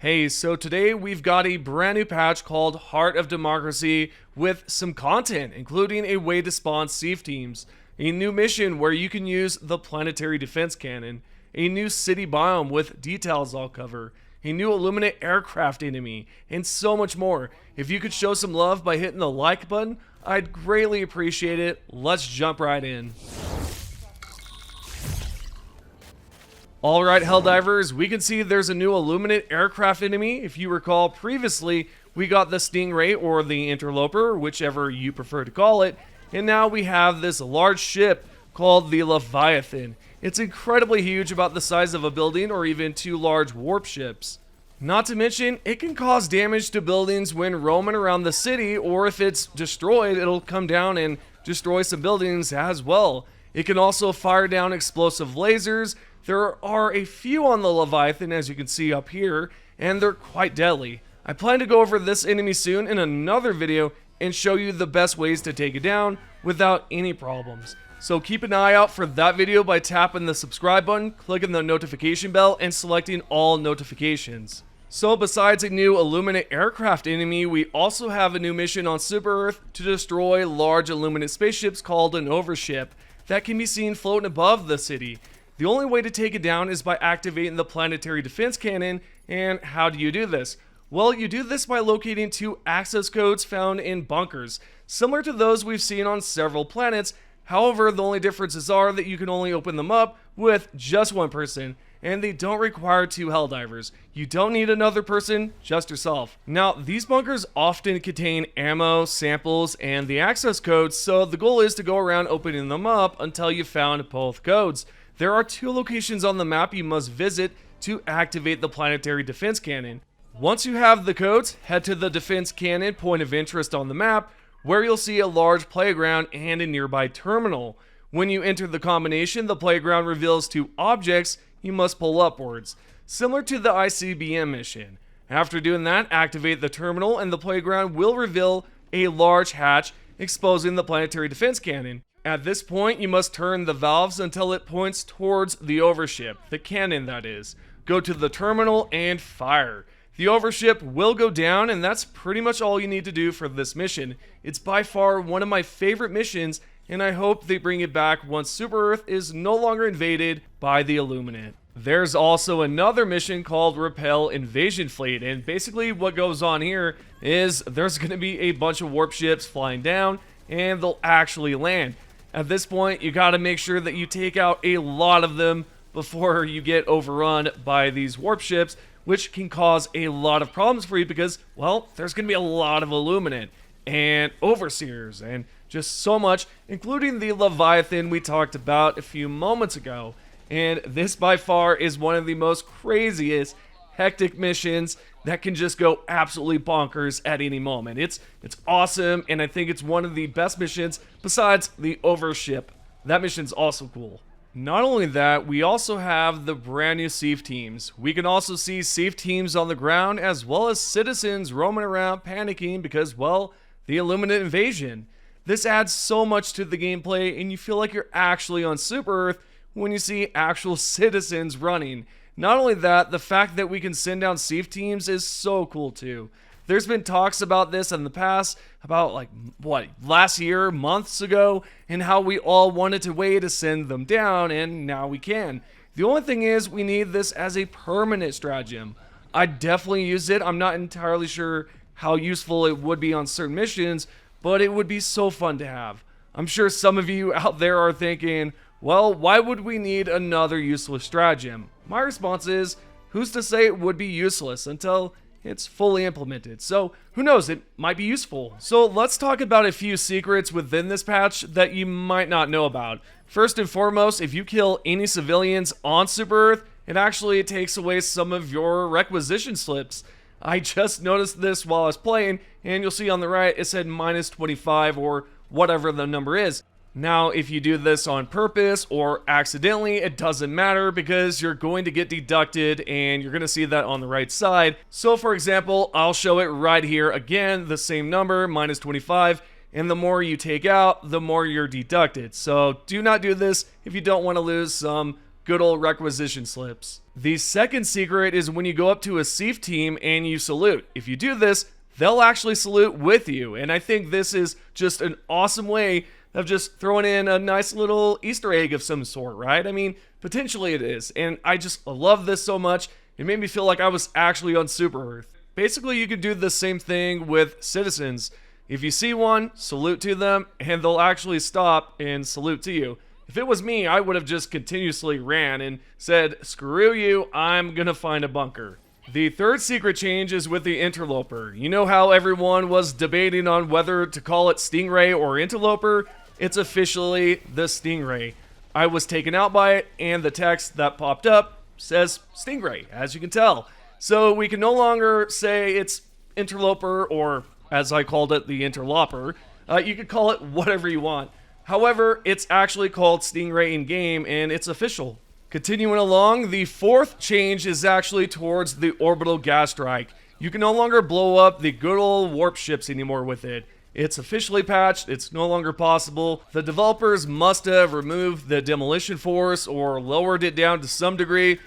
Hey, so today we've got a brand new patch called Heart of Democracy with some content, including a way to spawn sieve teams, a new mission where you can use the planetary defense cannon, a new city biome with details I'll cover, a new Illuminate aircraft enemy, and so much more. If you could show some love by hitting the like button, I'd greatly appreciate it. Let's jump right in. Alright, Helldivers, we can see there's a new Illuminate aircraft enemy. If you recall, previously we got the Stingray or the Interloper, whichever you prefer to call it, and now we have this large ship called the Leviathan. It's incredibly huge, about the size of a building or even two large warp ships. Not to mention, it can cause damage to buildings when roaming around the city, or if it's destroyed, it'll come down and destroy some buildings as well. It can also fire down explosive lasers. There are a few on the Leviathan, as you can see up here, and they're quite deadly. I plan to go over this enemy soon in another video and show you the best ways to take it down without any problems. So keep an eye out for that video by tapping the subscribe button, clicking the notification bell, and selecting all notifications. So besides a new Illuminate aircraft enemy, we also have a new mission on Super Earth to destroy large Illuminate spaceships called an overship that can be seen floating above the city. The only way to take it down is by activating the planetary defense cannon. And how do you do this? Well, you do this by locating two access codes found in bunkers, similar to those we've seen on several planets. However, the only differences are that you can only open them up with just one person, and they don't require two Helldivers. You don't need another person, just yourself. Now, these bunkers often contain ammo, samples, and the access codes, so the goal is to go around opening them up until you've found both codes. There are two locations on the map you must visit to activate the planetary defense cannon. Once you have the codes, head to the defense cannon point of interest on the map, where you'll see a large playground and a nearby terminal. When you enter the combination, the playground reveals two objects you must pull upwards, similar to the ICBM mission. After doing that, activate the terminal and the playground will reveal a large hatch exposing the planetary defense cannon. At this point, you must turn the valves until it points towards the overship, the cannon that is. Go to the terminal and fire. The overship will go down, and that's pretty much all you need to do for this mission. It's by far one of my favorite missions, and I hope they bring it back once Super Earth is no longer invaded by the Illuminate. There's also another mission called Repel Invasion Fleet, and basically what goes on here is there's going to be a bunch of warp ships flying down, and they'll actually land. At this point, you got to make sure that you take out a lot of them before you get overrun by these warp ships, which can cause a lot of problems for you because, well, there's going to be a lot of Illuminate and Overseers and just so much, including the Leviathan we talked about a few moments ago. And this by far is one of the most craziest, hectic missions that can just go absolutely bonkers at any moment. It's awesome, and I think it's one of the best missions besides the overship. That mission's also cool. Not only that, we also have the brand new sieve teams. We can also see sieve teams on the ground as well as citizens roaming around panicking because, well, the Illuminate invasion. This adds so much to the gameplay, and you feel like you're actually on Super Earth when you see actual citizens running. Not only that, the fact that we can send down sieve teams is so cool too. There's been talks about this in the past, about last year, months ago, and how we all wanted to wait to send them down, and now we can. The only thing is, we need this as a permanent stratagem. I definitely use it. I'm not entirely sure how useful it would be on certain missions, but it would be so fun to have. I'm sure some of you out there are thinking, well, why would we need another useless stratagem? My response is, who's to say it would be useless until it's fully implemented? So who knows, it might be useful. So let's talk about a few secrets within this patch that you might not know about. First and foremost, if you kill any civilians on Super Earth, it actually takes away some of your requisition slips. I just noticed this while I was playing, and you'll see on the right it said -25 or whatever the number is. Now, if you do this on purpose or accidentally, it doesn't matter because you're going to get deducted, and you're going to see that on the right side. So for example, I'll show it right here again, the same number, -25, and the more you take out, the more you're deducted. So do not do this if you don't want to lose some good old requisition slips. The second secret is when you go up to a SEAF team and you salute. If you do this, they'll actually salute with you. And I think this is just an awesome way of just throwing in a nice little Easter egg of some sort, right? I mean, potentially it is. And I just love this so much. It made me feel like I was actually on Super Earth. Basically, you could do the same thing with citizens. If you see one, salute to them, and they'll actually stop and salute to you. If it was me, I would have just continuously ran and said, screw you, I'm gonna find a bunker. The third secret change is with the interloper. You know how everyone was debating on whether to call it Stingray or interloper? It's officially the Stingray. I was taken out by it, and the text that popped up says Stingray, as you can tell. So we can no longer say it's interloper, or as I called it, the interloper. You could call it whatever you want. However, it's actually called Stingray in game, and it's official. Continuing along, the fourth change is actually towards the orbital gas strike. You can no longer blow up the good old warp ships anymore with it. It's officially patched, it's no longer possible. The developers must have removed the demolition force or lowered it down to some degree.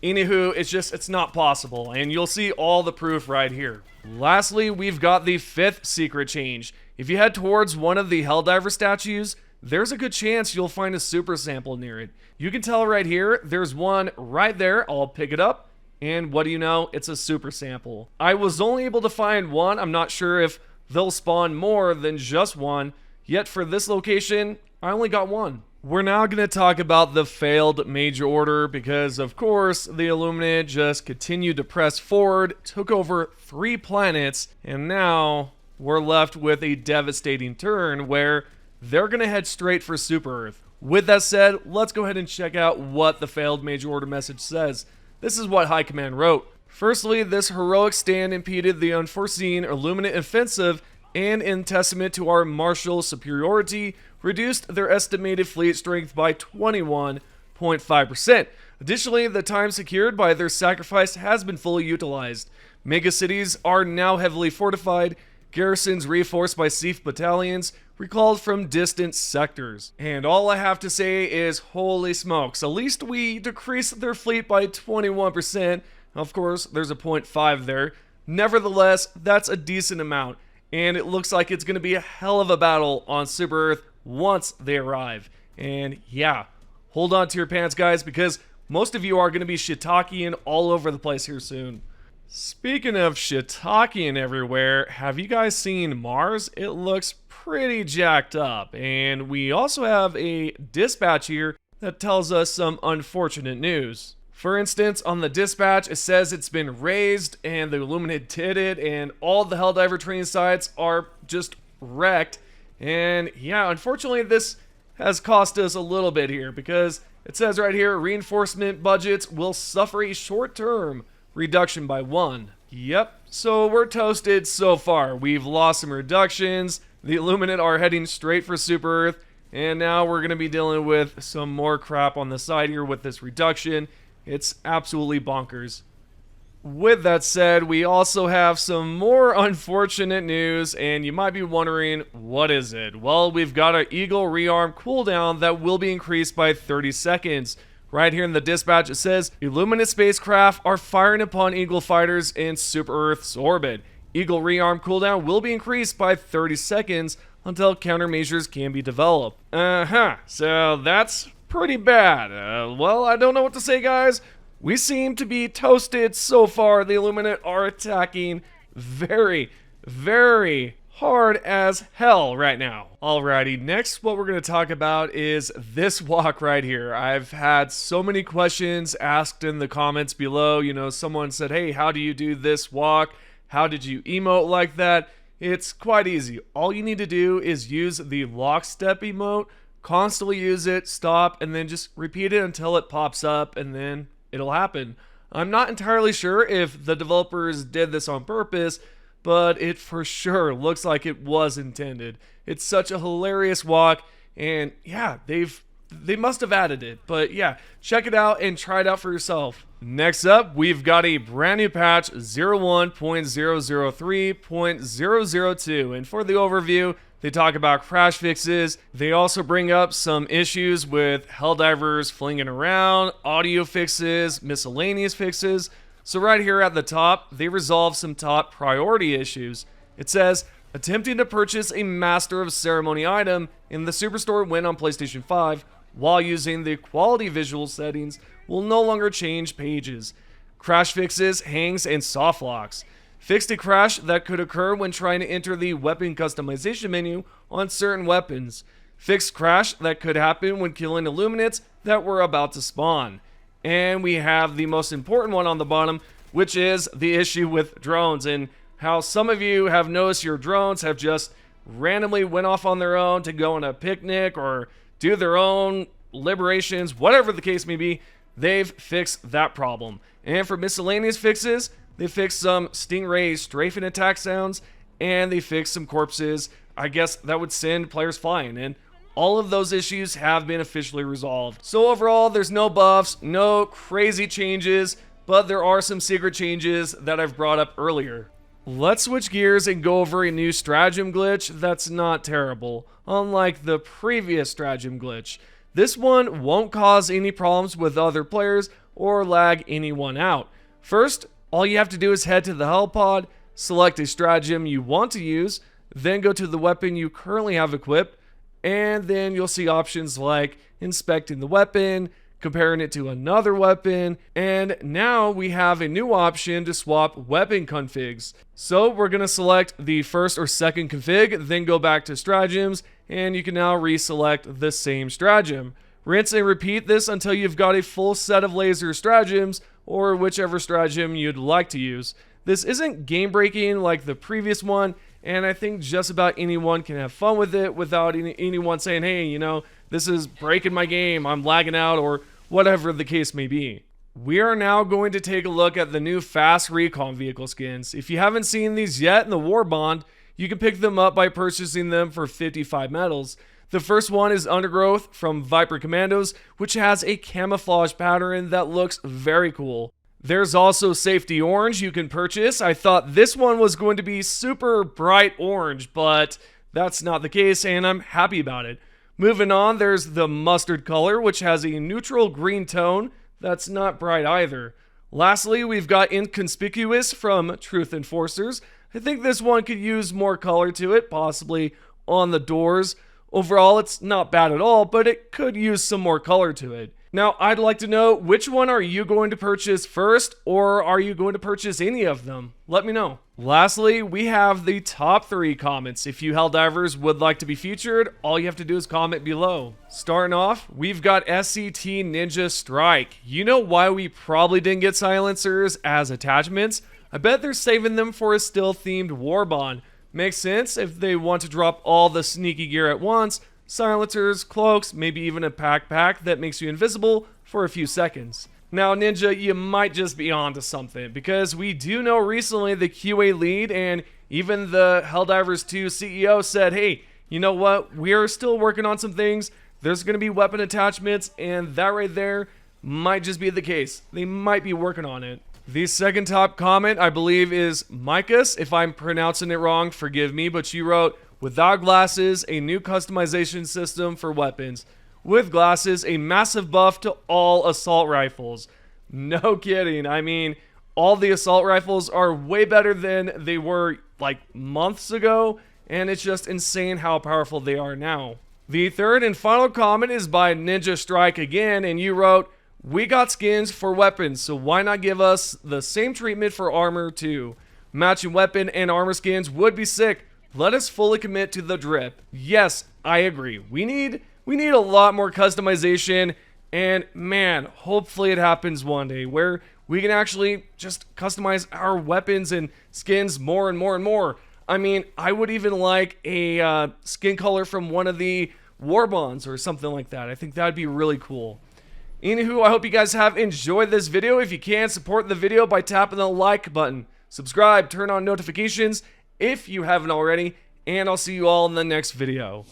Anywho, it's not possible, and you'll see all the proof right here. Lastly, we've got the fifth secret change. If you head towards one of the Helldiver statues, there's a good chance you'll find a super sample near it. You can tell right here, there's one right there. I'll pick it up, and what do you know? It's a super sample. I was only able to find one. I'm not sure if they'll spawn more than just one, yet for this location, I only got one. We're now going to talk about the failed major order because, of course, the Illuminate just continued to press forward, took over 3 planets, and now we're left with a devastating turn where they're going to head straight for Super Earth. With that said, let's go ahead and check out what the failed major order message says. This is what High Command wrote. Firstly, this heroic stand impeded the unforeseen Illuminate offensive and, in testament to our martial superiority, reduced their estimated fleet strength by 21.5%. Additionally, the time secured by their sacrifice has been fully utilized. Megacities are now heavily fortified, garrisons reinforced by SEAF battalions, recalled from distant sectors. And all I have to say is, holy smokes, at least we decreased their fleet by 21%. Of course, there's a 0.5 there. Nevertheless, that's a decent amount. And it looks like it's going to be a hell of a battle on Super Earth once they arrive. And yeah, hold on to your pants, guys, because most of you are going to be shiitakeing all over the place here soon. Speaking of shiitakeing everywhere, have you guys seen Mars? It looks pretty jacked up. And we also have a dispatch here that tells us some unfortunate news. For instance, on the dispatch, it says it's been raised and the Illuminate did it, and all the Helldiver training sites are just wrecked. And yeah, unfortunately, this has cost us a little bit here because it says right here, reinforcement budgets will suffer a short-term reduction by 1. Yep, so we're toasted so far. We've lost some reductions. The Illuminate are heading straight for Super Earth, and now we're going to be dealing with some more crap on the side here with this reduction. It's absolutely bonkers. With that said, we also have some more unfortunate news, and you might be wondering, what is it? Well, we've got an Eagle rearm cooldown that will be increased by 30 seconds. Right here in the dispatch, it says, Illuminate spacecraft are firing upon Eagle fighters in Super Earth's orbit. Eagle rearm cooldown will be increased by 30 seconds until countermeasures can be developed. So that's pretty bad. Well, I don't know what to say, guys. We seem to be toasted so far. The Illuminate are attacking very, very hard as hell right now. Alrighty, next what we're going to talk about is this walk right here. I've had so many questions asked in the comments below. You know, someone said, hey, how do you do this walk? How did you emote like that? It's quite easy. All you need to do is use the lockstep emote. Constantly use it, stop, and then just repeat it until it pops up, and then it'll happen. I'm not entirely sure if the developers did this on purpose, but it for sure looks like it was intended. It's such a hilarious walk, and yeah, they must have added it. But yeah, check it out and try it out for yourself. Next up, we've got a brand new patch 01.003.002, and for the overview, They talk about crash fixes. They also bring up some issues with Helldivers flinging around, audio fixes, miscellaneous fixes. So right here at the top, they resolve some top priority issues. It says, attempting to purchase a Master of Ceremony item in the Superstore when on PlayStation 5 while using the quality visual settings will no longer change pages. Crash fixes, hangs, and soft locks. Fixed a crash that could occur when trying to enter the weapon customization menu on certain weapons. Fixed crash that could happen when killing Illuminates that were about to spawn. And we have the most important one on the bottom, which is the issue with drones and how some of you have noticed your drones have just randomly went off on their own to go on a picnic or do their own liberations, whatever the case may be. They've fixed that problem. And for miscellaneous fixes, they fixed some Stingray strafing attack sounds, and they fixed some corpses, I guess, that would send players flying. And all of those issues have been officially resolved. So overall, there's no buffs, no crazy changes, but there are some secret changes that I've brought up earlier. Let's switch gears and go over a new Stratagem Glitch that's not terrible, unlike the previous Stratagem Glitch. This one won't cause any problems with other players or lag anyone out. First, all you have to do is head to the Hell Pod, select a stratagem you want to use, then go to the weapon you currently have equipped, and then you'll see options like inspecting the weapon, comparing it to another weapon, and now we have a new option to swap weapon configs. So we're going to select the first or second config, then go back to stratagems, and you can now reselect the same stratagem. Rinse and repeat this until you've got a full set of laser stratagems, or whichever stratagem you'd like to use. This isn't game breaking like the previous one, and I think just about anyone can have fun with it without anyone saying, hey, you know, this is breaking my game, I'm lagging out, or whatever the case may be. We are now going to take a look at the new fast recon vehicle skins. If you haven't seen these yet in the War Bond, you can pick them up by purchasing them for 55 medals. The first one is Undergrowth from Viper Commandos, which has a camouflage pattern that looks very cool. There's also Safety Orange you can purchase. I thought this one was going to be super bright orange, but that's not the case, and I'm happy about it. Moving on, there's the Mustard color, which has a neutral green tone that's not bright either. Lastly, we've got Inconspicuous from Truth Enforcers. I think this one could use more color to it, possibly on the doors. Overall, it's not bad at all, but it could use some more color to it. Now, I'd like to know, which one are you going to purchase first, or are you going to purchase any of them? Let me know. Lastly, we have the top 3 comments. If you Helldivers would like to be featured, all you have to do is comment below. Starting off, we've got SCT Ninja Strike. You know why we probably didn't get silencers as attachments? I bet they're saving them for a still-themed War Bond. Makes sense if they want to drop all the sneaky gear at once, silencers, cloaks, maybe even a pack that makes you invisible for a few seconds. Now Ninja, you might just be onto something, because we do know recently the QA lead and even the Helldivers 2 CEO said, hey, you know what, we're still working on some things, there's going to be weapon attachments, and that right there might just be the case. They might be working on it. The second top comment, I believe, is Micah's. If I'm pronouncing it wrong, forgive me, but she wrote, without glasses, a new customization system for weapons. With glasses, a massive buff to all assault rifles. No kidding. I mean, all the assault rifles are way better than they were like months ago, and it's just insane how powerful they are now. The third and final comment is by Ninja Strike again, and you wrote, we got skins for weapons, so why not give us the same treatment for armor too? Matching weapon and armor skins would be sick. Let us fully commit to the drip. Yes, I agree. We need a lot more customization, and man, hopefully it happens one day where we can actually just customize our weapons and skins more and more and more. I mean, I would even like a skin color from one of the War Bonds or something like that. I think that'd be really cool. Anywho, I hope you guys have enjoyed this video. If you can, support the video by tapping the like button. Subscribe, turn on notifications if you haven't already, and I'll see you all in the next video.